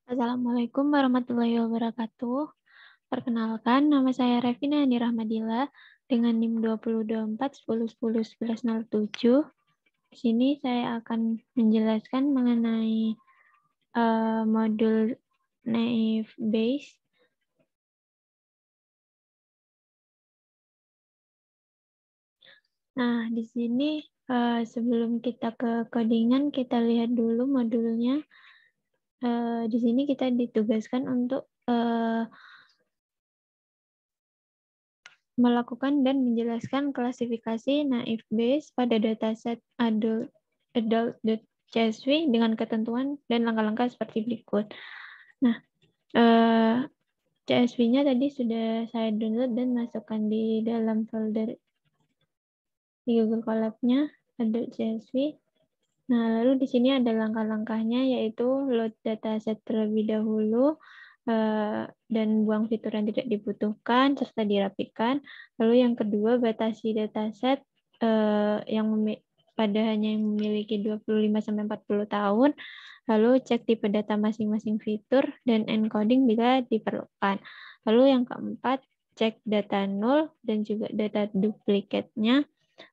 Assalamualaikum warahmatullahi wabarakatuh. Perkenalkan, nama saya Revina Andi Rahmadila dengan NIM 202410101107. Di sini saya akan menjelaskan mengenai modul Naive Bayes. Nah, di sini sebelum kita ke codingan, kita lihat dulu modulnya. Di sini kita ditugaskan untuk melakukan dan menjelaskan klasifikasi Naive Bayes pada dataset adult.csv dengan ketentuan dan langkah-langkah seperti berikut. Nah, CSV-nya tadi sudah saya download dan masukkan di dalam folder di Google Colab-nya adult.csv. Nah, lalu di sini ada langkah-langkahnya, yaitu load dataset terlebih dahulu, dan buang fitur yang tidak dibutuhkan, serta dirapikan. Lalu yang kedua, batasi dataset yang pada hanya yang memiliki 25-40 tahun. Lalu cek tipe data masing-masing fitur dan encoding bila diperlukan. Lalu yang keempat, cek data null dan juga data duplicate-nya.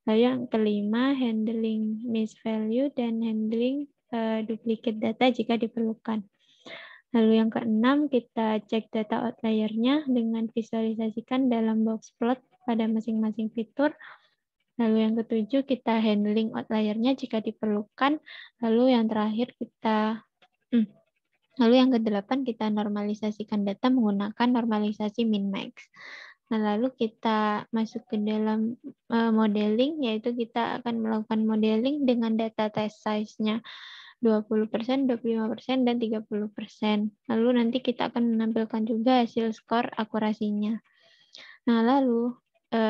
Lalu yang kelima, handling misvalue dan handling duplicate data jika diperlukan. Lalu yang keenam, kita cek data outlier-nya dengan visualisasikan dalam box plot pada masing-masing fitur. Lalu yang ketujuh, kita handling outlier-nya jika diperlukan. Lalu yang terakhir, lalu yang kedelapan, kita normalisasikan data menggunakan normalisasi min-max. Nah, lalu kita masuk ke dalam modeling, yaitu kita akan melakukan modeling dengan data test size-nya 20%, 25%, dan 30%. Lalu nanti kita akan menampilkan juga hasil skor akurasinya. Nah, lalu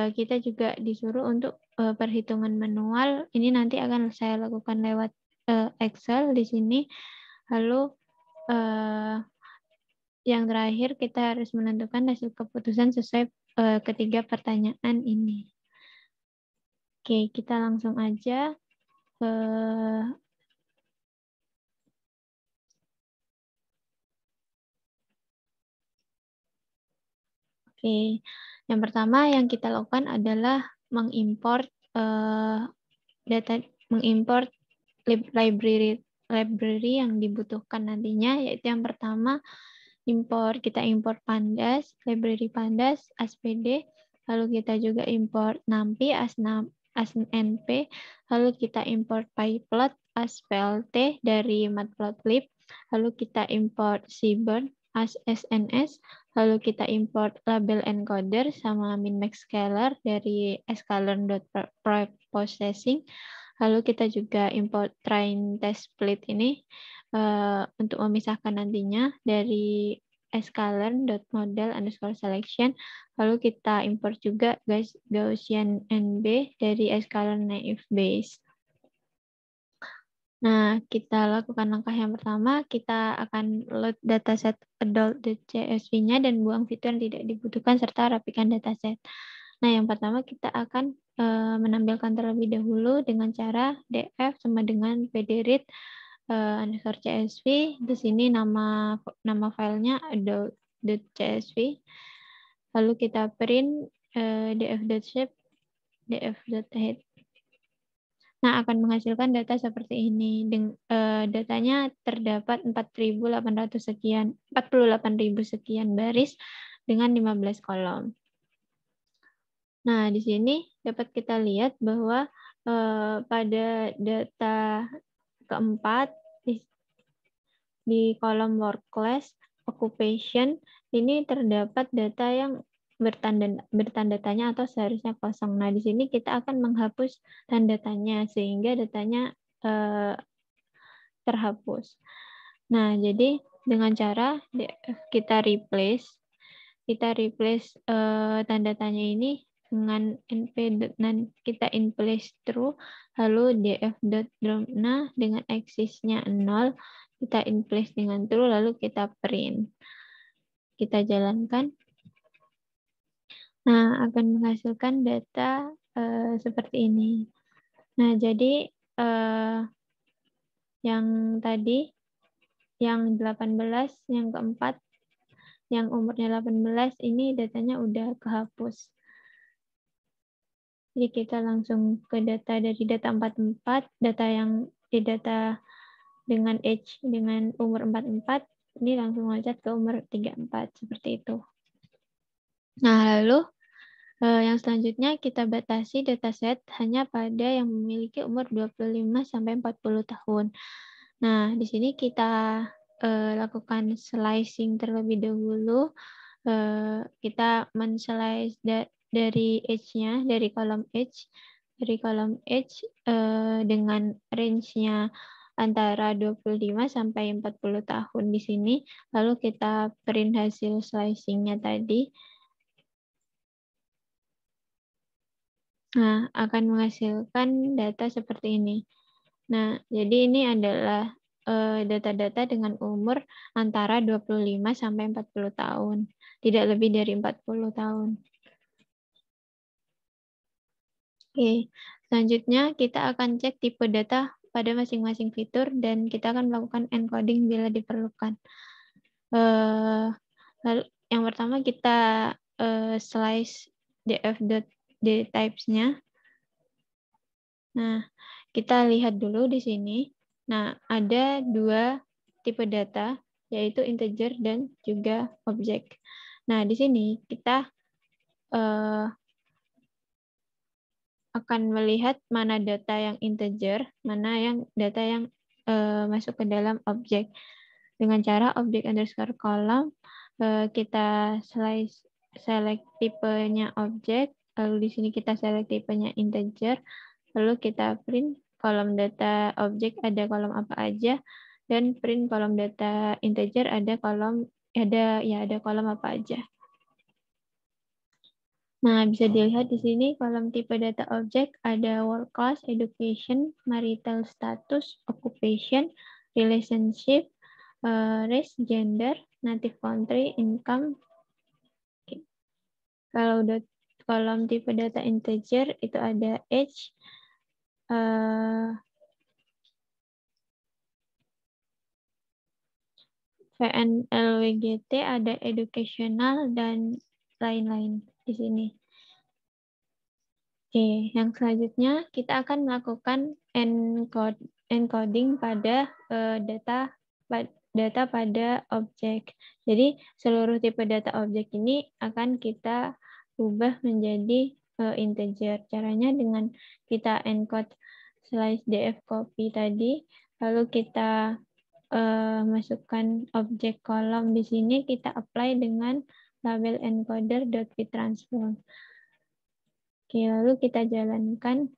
kita juga disuruh untuk perhitungan manual. Ini nanti akan saya lakukan lewat Excel di sini. Lalu yang terakhir, kita harus menentukan hasil keputusan sesuai ketiga pertanyaan ini. Oke, kita langsung aja ke Oke, yang pertama yang kita lakukan adalah mengimport library yang dibutuhkan nantinya, yaitu yang pertama kita import pandas, library pandas, aspd, lalu kita juga import numpy, asnp, lalu kita import pyplot, asplt dari matplotlib, lalu kita import seaborn, sns, lalu kita import label encoder sama min-max scalar dari sklearn.preprocessing. Lalu kita juga import train test split ini untuk memisahkan nantinya dari sklearn.model_selection. Lalu kita import juga Gaussian NB dari sklearn Naive Bayes. Nah, kita lakukan langkah yang pertama, kita akan load dataset adult.csv-nya dan buang fitur yang tidak dibutuhkan serta rapikan dataset. Nah, yang pertama kita akan menampilkan terlebih dahulu dengan cara df sama dengan pdread _csv. Di sini nama filenya adult.csv. Lalu kita print df.shape, df.height. Nah, akan menghasilkan data seperti ini. Datanya terdapat 48.000 sekian baris dengan 15 kolom. Nah, di sini dapat kita lihat bahwa pada data keempat di kolom work class occupation ini terdapat data yang bertanda tanya atau seharusnya kosong. Nah, di sini kita akan menghapus tanda tanya sehingga datanya terhapus. Nah, jadi dengan cara kita replace tanda tanya ini dengan kita in place true, lalu df.dropna dengan axis-nya 0, kita in place dengan true, lalu kita print. Kita jalankan. Nah, akan menghasilkan data seperti ini. Nah, jadi yang tadi yang 18, yang keempat, yang umurnya 18, ini datanya udah kehapus. Jadi kita langsung ke data dari data 44, data yang di data dengan age, dengan umur 44, ini langsung loncat ke umur 34, seperti itu. Nah, lalu yang selanjutnya kita batasi dataset hanya pada yang memiliki umur 25-40 tahun. Nah, di sini kita lakukan slicing terlebih dahulu. Kita men-slice dari age-nya, dari kolom age dengan range-nya antara 25 sampai 40 tahun di sini. Lalu kita print hasil slicing-nya tadi. Nah, akan menghasilkan data seperti ini. Nah, jadi ini adalah data-data dengan umur antara 25 sampai 40 tahun. Tidak lebih dari 40 tahun. Oke, selanjutnya kita akan cek tipe data pada masing-masing fitur dan kita akan melakukan encoding bila diperlukan. Lalu yang pertama kita slice df.dtypes-nya. Nah, kita lihat dulu di sini. Nah, ada dua tipe data, yaitu integer dan juga objek. Nah, di sini kita akan melihat mana data yang integer, mana yang data yang masuk ke dalam objek. Dengan cara objek underscore column, kita select tipenya objek, lalu di sini kita select tipenya integer, lalu kita print kolom data objek ada kolom apa aja, dan print kolom data integer ada kolom apa aja. Nah, bisa dilihat di sini kolom tipe data objek ada work class, education, marital status, occupation, relationship, race, gender, native country, income. Okay. Kalau kolom tipe data integer itu ada age, VNLWGT, ada educational, dan lain-lain di sini. Oke, yang selanjutnya kita akan melakukan encoding pada data pada objek. Jadi seluruh tipe data objek ini akan kita ubah menjadi integer. Caranya dengan kita encode slice df copy tadi, lalu kita masukkan objek kolom di sini, kita apply dengan label encoder.vtransform. Oke, lalu kita jalankan.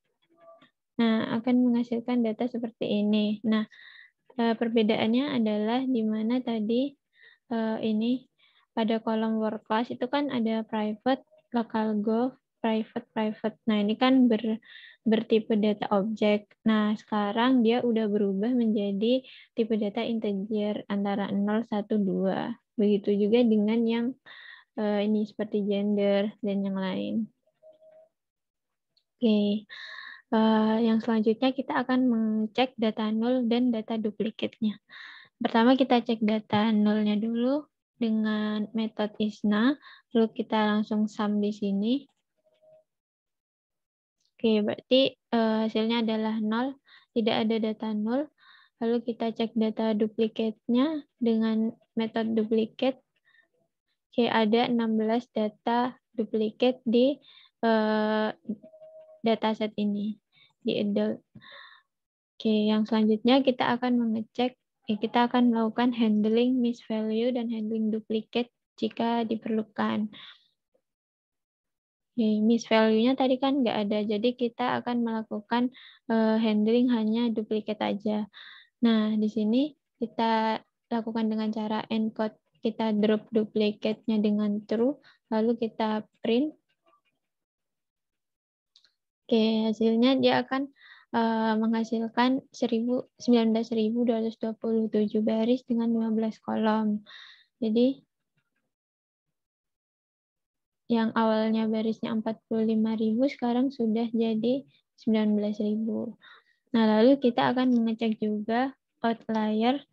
Nah, akan menghasilkan data seperti ini. Nah, perbedaannya adalah di mana tadi ini pada kolom work class itu kan ada private, local go, private. Nah, ini kan bertipe data objek. Nah, sekarang dia udah berubah menjadi tipe data integer antara 0, 1, 2. Begitu juga dengan yang ini seperti gender dan yang lain. Oke, yang selanjutnya kita akan mengecek data null dan data duplikatnya. Pertama kita cek data nullnya dulu dengan metode isna, lalu kita langsung sum di sini. Oke, berarti hasilnya adalah 0, tidak ada data null. Lalu kita cek data duplikatnya dengan metode duplikat. Oke, ada 16 data duplikat di dataset ini di adult. Oke, yang selanjutnya kita akan kita akan melakukan handling misvalue dan handling duplicate jika diperlukan. Oke, misvalue-nya tadi kan nggak ada, jadi kita akan melakukan handling hanya duplikat aja. Nah, di sini kita lakukan dengan cara encode, kita drop duplicate-nya dengan true, lalu kita print. Oke, hasilnya dia akan menghasilkan 19.227 baris dengan 15 kolom. Jadi, yang awalnya barisnya 45.000 sekarang sudah jadi 19.000. Nah, lalu kita akan mengecek juga outlier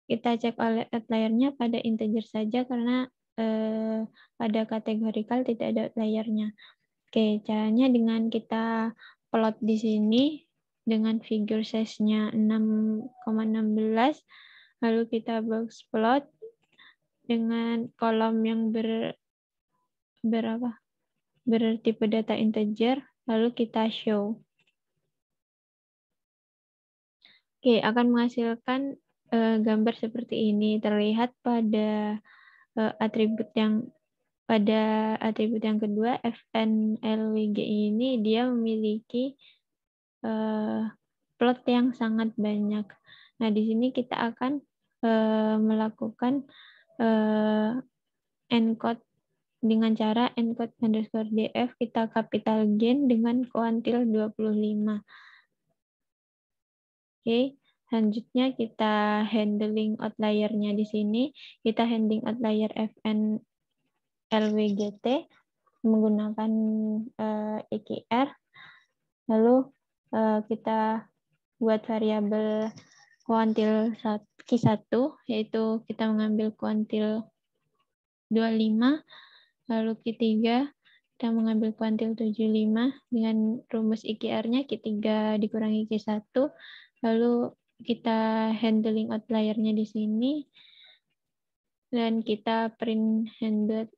kita cek outlier-nya pada integer saja karena pada kategorikal tidak ada outlier-nya. Oke, caranya dengan kita plot di sini dengan figure size-nya 6,16, lalu kita box plot dengan kolom yang bertipe data integer, lalu kita show. Oke, akan menghasilkan gambar seperti ini. Terlihat pada atribut yang kedua, FNLWG ini dia memiliki plot yang sangat banyak. Nah, di sini kita akan melakukan encode dengan cara encode_df, kita capital gain dengan kuantil 25. Oke, selanjutnya kita handling outlier-nya di sini. Kita handling outlier fn LWGT menggunakan EKR. Lalu kita buat variabel kuantil Q1, yaitu kita mengambil kuantil 25. Lalu Q3, kita mengambil kuantil 75 dengan rumus EKR-nya Q3 dikurangi Q1. Lalu kita handling outlier-nya di sini. Dan kita print handle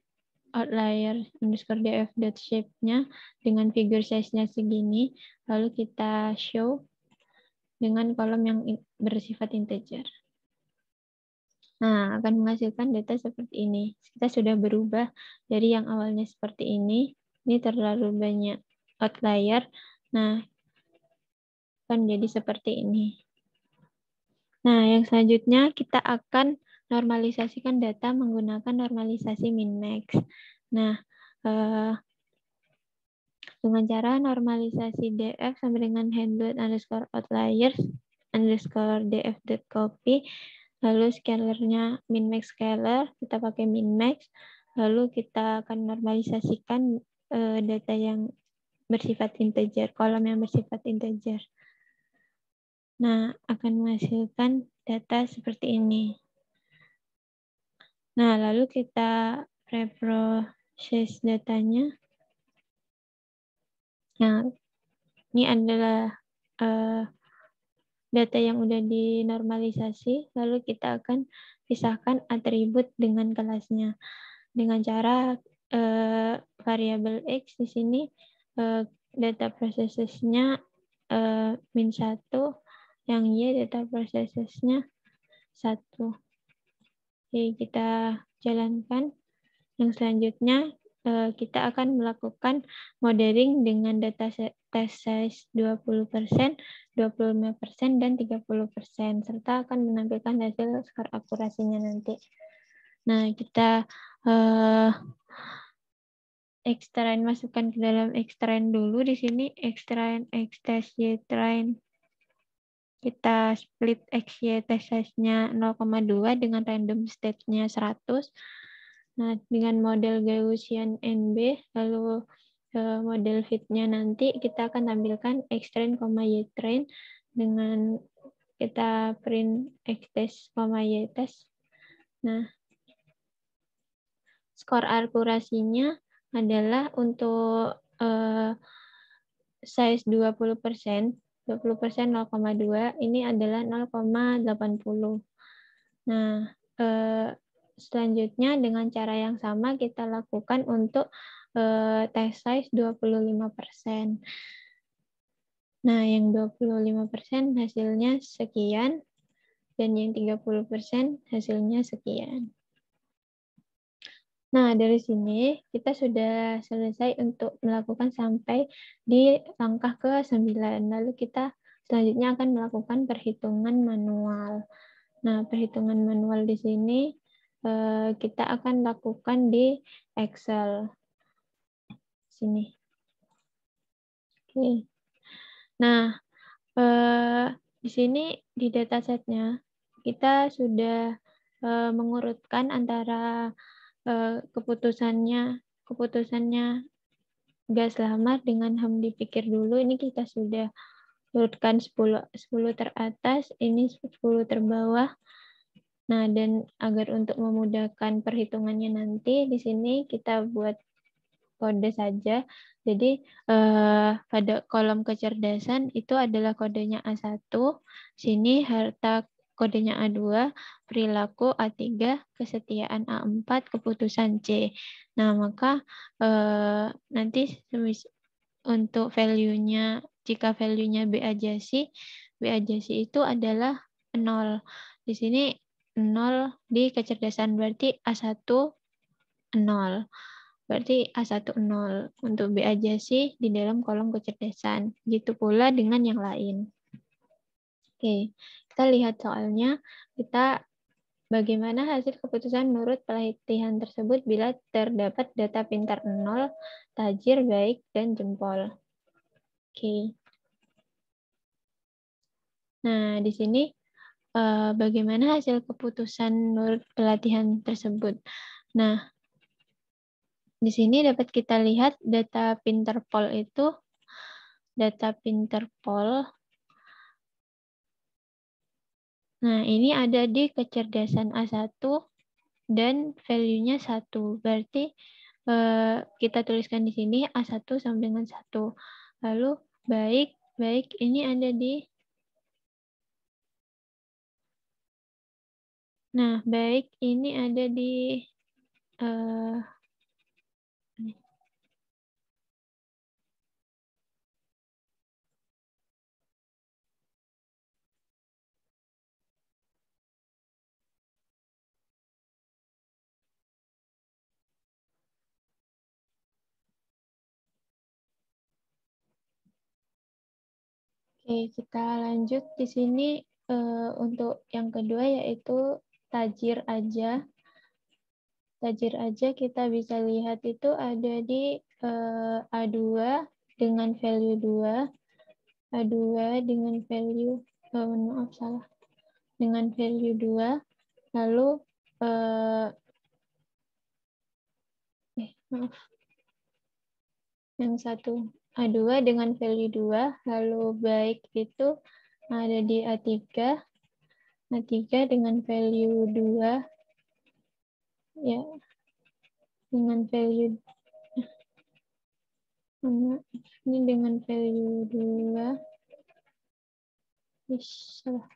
outlier _df.shape-nya dengan figure size-nya segini. Lalu kita show dengan kolom yang bersifat integer. Nah, akan menghasilkan data seperti ini. Kita sudah berubah dari yang awalnya seperti ini terlalu banyak outlier. Nah, akan jadi seperti ini. Nah, yang selanjutnya kita akan normalisasikan data menggunakan normalisasi min-max. Nah, dengan cara normalisasi df sama dengan handle_outliers _df.copy, lalu scalarnya min-max scalar, kita pakai min-max, lalu kita akan normalisasikan data yang bersifat integer, kolom yang bersifat integer. Nah, akan menghasilkan data seperti ini. Nah, lalu kita preprocess datanya. Nah, ini adalah data yang udah dinormalisasi, lalu kita akan pisahkan atribut dengan kelasnya. Dengan cara variabel X di sini data processes-nya -1, yang Y data processes-nya 1. Oke, kita jalankan. Yang selanjutnya kita akan melakukan modeling dengan data test size 20%, 25%, dan 30%, serta akan menampilkan hasil skor akurasinya nanti. Nah, kita Xtrain masukkan ke dalam Xtrain dulu. Di sini Xtrain, Xtest, Ytrain. Kita split XY test size-nya 0,2 dengan random state-nya 100. Nah, dengan model Gaussian NB, lalu model fit-nya nanti kita akan tampilkan Xtrain, Ytrain dengan kita print Xtest, Ytest. Nah, skor akurasinya adalah untuk size 20%, 0,2, ini adalah 0,80. Nah, selanjutnya dengan cara yang sama kita lakukan untuk test size 25%. Nah, yang 25% hasilnya sekian, dan yang 30% hasilnya sekian. Nah, dari sini kita sudah selesai untuk melakukan sampai di langkah ke-9. Lalu kita selanjutnya akan melakukan perhitungan manual. Nah, perhitungan manual di sini kita akan lakukan di Excel. Sini. Oke. Nah, di sini di datasetnya kita sudah mengurutkan antara keputusannya gas lamar dengan HAM dipikir dulu. Ini kita sudah urutkan 10 teratas, ini 10 terbawah. Nah, dan agar untuk memudahkan perhitungannya nanti, di sini kita buat kode saja. Jadi pada kolom kecerdasan itu adalah kodenya A1, sini harta kodenya A2, perilaku A3, kesetiaan A4, keputusan C. Nah, maka nanti untuk value-nya, jika value-nya B ajasi itu adalah 0. Di sini 0 di kecerdasan, berarti A1 0. Berarti A1 0 untuk B ajasi di dalam kolom kecerdasan. Gitu pula dengan yang lain. Oke, kita lihat soalnya. Kita bagaimana hasil keputusan menurut pelatihan tersebut bila terdapat data pintar 0, tajir, baik, dan jempol. Oke. Nah, di sini bagaimana hasil keputusan menurut pelatihan tersebut. Nah, di sini dapat kita lihat data Pinterpol itu, data Pinterpol. Nah, ini ada di kecerdasan A1 dan value-nya 1. Berarti kita tuliskan di sini A1 sama dengan 1. Lalu baik ini ada di, nah baik ini ada di Oke, kita lanjut di sini untuk yang kedua yaitu tajir aja. Tajir aja kita bisa lihat itu ada di A2 dengan value 2. A2 dengan value, maaf salah, dengan value 2. Lalu, maaf, yang satu. A2 dengan value 2, lalu baik itu ada di A3. A3 dengan value 2, ya, dengan value, ini dengan value 2. Salah.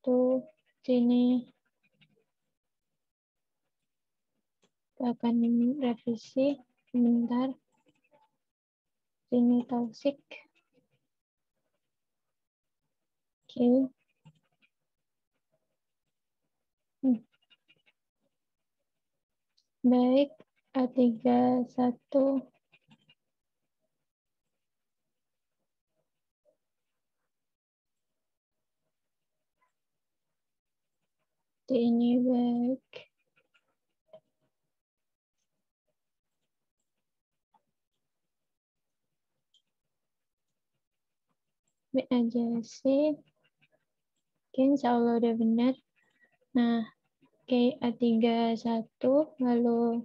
Tuh, sini kita akan revisi sebentar. Sini Tausik. Oke. Baik, A31. Ini baik. B aja sih. Oke, insya Allah udah benar. Nah, oke, A31, lalu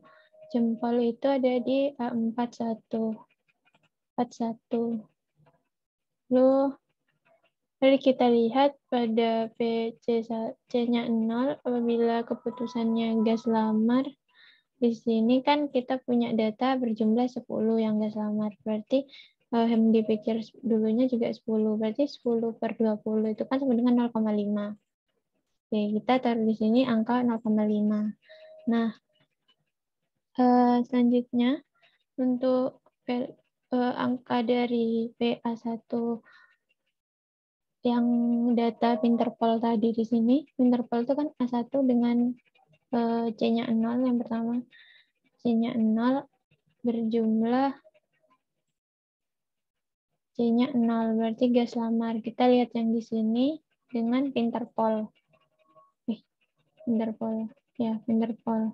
jempol itu ada di A41. 41. Lalu kita lihat pada C-nya 0, apabila keputusannya gas lamar, di sini kan kita punya data berjumlah 10 yang gas lamar. Berarti yang dipikir dulunya juga 10. Berarti 10 per 20 itu kan sama dengan 0,5. Oke, kita taruh di sini angka 0,5. Nah, selanjutnya untuk angka dari PA1 yang data Pinterpol tadi di sini, Pinterpol itu kan A1 dengan C-nya 0 yang pertama. C-nya 0 berjumlah C-nya 0, berarti gas lamar. Kita lihat yang di sini dengan Pinterpol. Pinterpol. Ya, Pinterpol.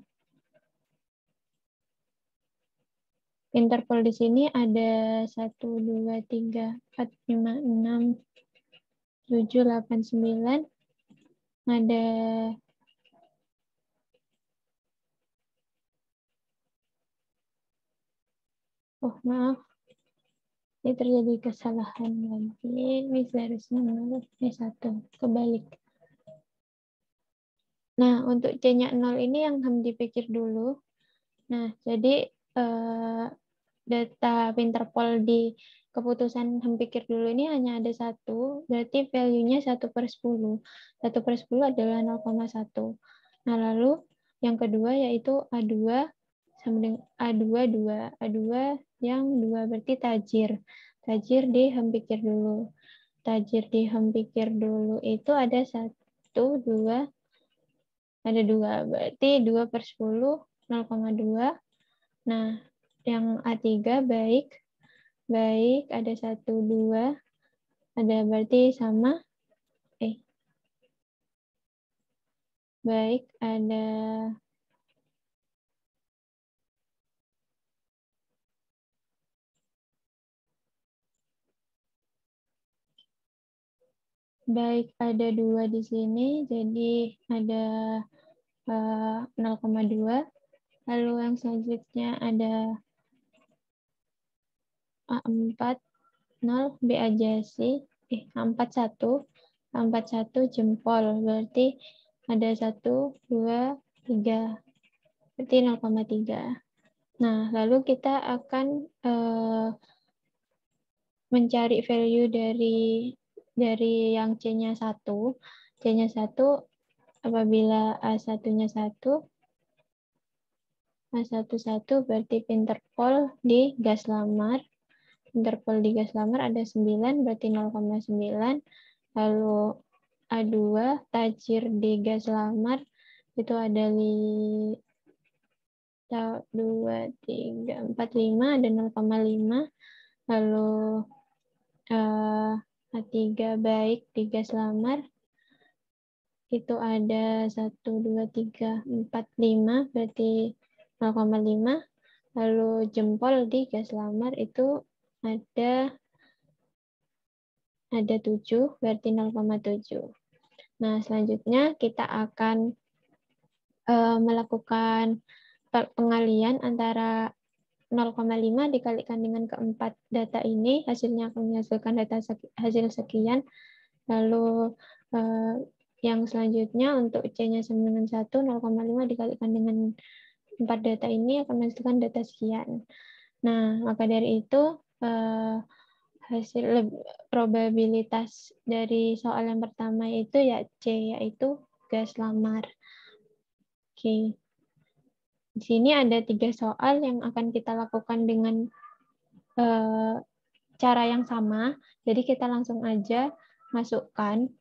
Pinterpol di sini ada 1, 2, 3, 4, 5, 6, 7, 8, 9. Ada maaf. Ini terjadi kesalahan lagi. Ini seharusnya 0, ini 1. Kebalik. Nah, untuk C-nya 0 ini yang harus dipikir dulu. Nah, jadi data Winterpol di keputusan pikir dulu ini hanya ada 1, berarti value-nya 1/10. 1/10 adalah 0,1. Nah, lalu yang kedua yaitu A2 sama dengan A2, 2. A2 yang 2 berarti tajir. Tajir di pikir dulu. Tajir di pikir dulu itu ada 1, 2, ada 2. Berarti 2/10, 0,2. Nah, yang A3 baik, ada 1, 2, ada berarti sama, baik, ada baik, ada 2 di sini, jadi ada 0,2. Lalu yang selanjutnya ada A4, 0, B aja sih. A4, 1. A4, 1 jempol. Berarti ada 1, 2, 3. Berarti 0,3. Nah, lalu kita akan mencari value dari yang C-nya 1. C-nya 1 apabila A1-nya 1, A11 berarti Winterpol di gas lamar. Winterpol di gas lamar ada 9, berarti 0,9. Lalu A2 tajir di gas lamar itu ada 2, 3, 4, 5, ada 0,5. Lalu A3 baik di gas lamar itu ada 1, 2, 3, 4, 5, berarti 0,5. Lalu jempol di gas lamar itu ada 7, berarti 0,7. Nah, selanjutnya kita akan melakukan pengalian antara 0,5 dikalikan dengan keempat data ini, hasilnya akan menghasilkan data hasil sekian. Lalu yang selanjutnya untuk C-nya sama dengan 1, 0,5 dikalikan dengan 4 data ini akan menghasilkan data sekian. Nah, maka dari itu hasil probabilitas dari soal yang pertama itu ya C, yaitu gas lamar. Oke. Di sini ada 3 soal yang akan kita lakukan dengan cara yang sama. Jadi kita langsung aja masukkan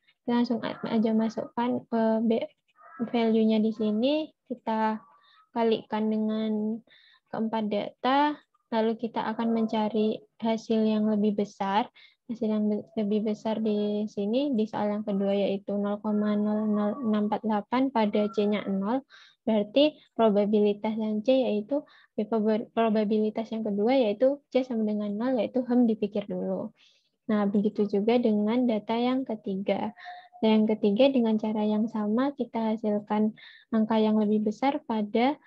value-nya di sini, kita kalikan dengan keempat data, lalu kita akan mencari hasil yang lebih besar. Hasil yang lebih besar di sini di soal yang kedua yaitu 0,00648 pada C-nya 0. Berarti probabilitas yang C yaitu probabilitas yang kedua yaitu C sama dengan 0, yaitu dipikir dulu. Nah, begitu juga dengan data yang ketiga. Dan yang ketiga dengan cara yang sama kita hasilkan angka yang lebih besar pada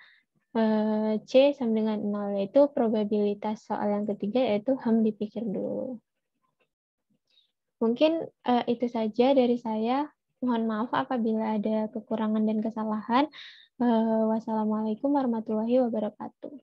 C sama dengan 0, yaitu probabilitas soal yang ketiga yaitu dipikir dulu. Mungkin itu saja dari saya. Mohon maaf apabila ada kekurangan dan kesalahan. Wassalamualaikum warahmatullahi wabarakatuh.